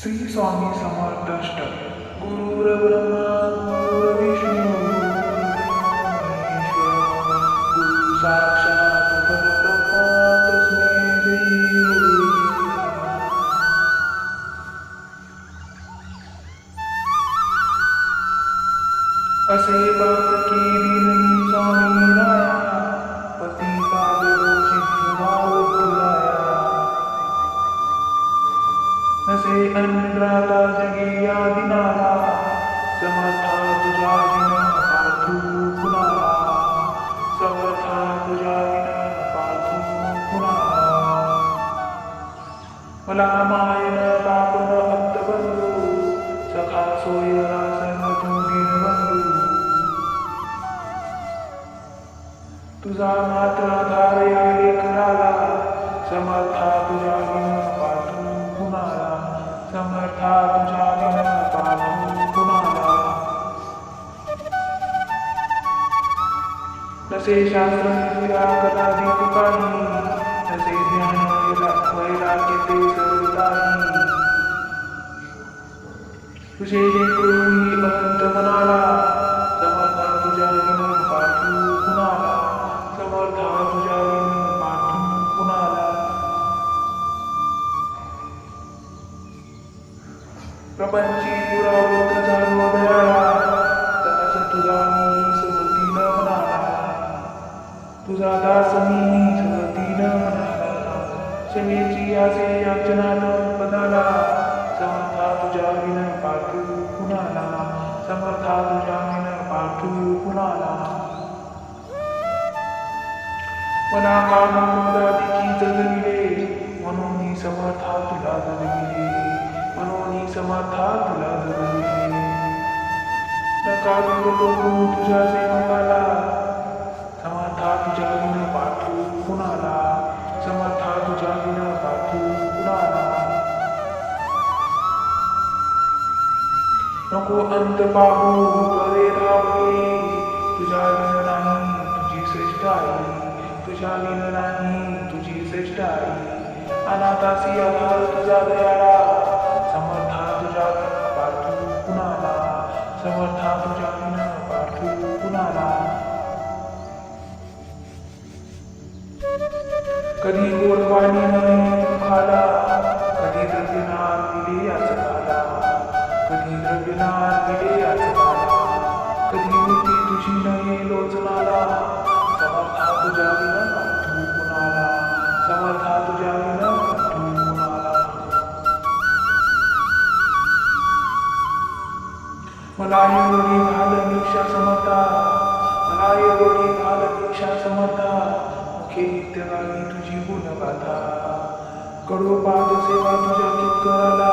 श्री स्वामी समर्थ अष्टक. गुरुर्ब्रह्मा गुरुर्विष्णू गुरुर्देवो महेश्वरा, गुरु साक्षात परब्रह्म तस्मै श्री गुरुवे नमः. असे बात केली स्वामी राया, पती पादो सिद्ध उद्धराया. नसे अन्नदाता जगी आदिनारा, समर्था तुझा विन पार्थू कुणाला, समर्था तुझा विन पार्थू कुणाला. मला मायन पापन भक्त बंधू, सखा सोय रासन तू दीनबंधू. तुझा मात्र आधार या कराला, समर्था तुझा विन पार्थू कुणाला, समर्था तुझा विन पार्थू कुणाला. नसे शास्त्र निराकराधिक काही, नसे ज्ञान वैराग्य ते सर्वदाही. तुझे जे करूही अनंत मनाला, समर्था तुझ्या विन पार्थू कुणाला, समर्था तुझ्या विन पार्थू कुणाला. प्रपंची दुरावृत्त झालो दयाळा, दास तुझा मी सहदीन म्हणाला, तुझा दास मी सहदीन म्हणाला. क्षमेची आसे याचना न पदाला, समर्था तुझ्या विन पार्थू कुणाला, समर्था तुझ्या विन पार्थू कुणाला. मना काम क्रोधादिकी जगविले, म्हणून समर्था तुला जगविले, म्हणून समर्था तुला जगविले. नका दूर करू तुझ्या सेवकाला, समर्था तुझ्या विन पार्थू कुणाला, समर्था तुझ्या विन पार्थू कुणाला. नको अंत पाहू परे धावले, तुझ्या विन नाही तुझी श्रेष्ठ आई, तुझ्या विन नाही तुझी श्रेष्ठ आई. अनाथासी आधार तुझा दयाळा, समर्था तुझ्या विन पार्थू कुणाला, समर्था तुझ्या विन पार्थू कुणाला. कधी गोडवाणी नाही मुखाला, कधी द्रव्यनार दिले आचकाला, कधी द्रव्यनार दिले आचकाला. कधी मूर्ती तुझी नाही लोचनाला, समर्था तुझ्या विन पार्थू कुणाला, समर्था तुझ्या विन पार्थू कुणाला. मला एवढी घाल भिक्षा समर्था, मला एवढी घाल भिक्षा समर्था. मुखे नित्य गावी तुझी गुणगाथा, कडोपाद सेवा तुझ्या कित्कराला,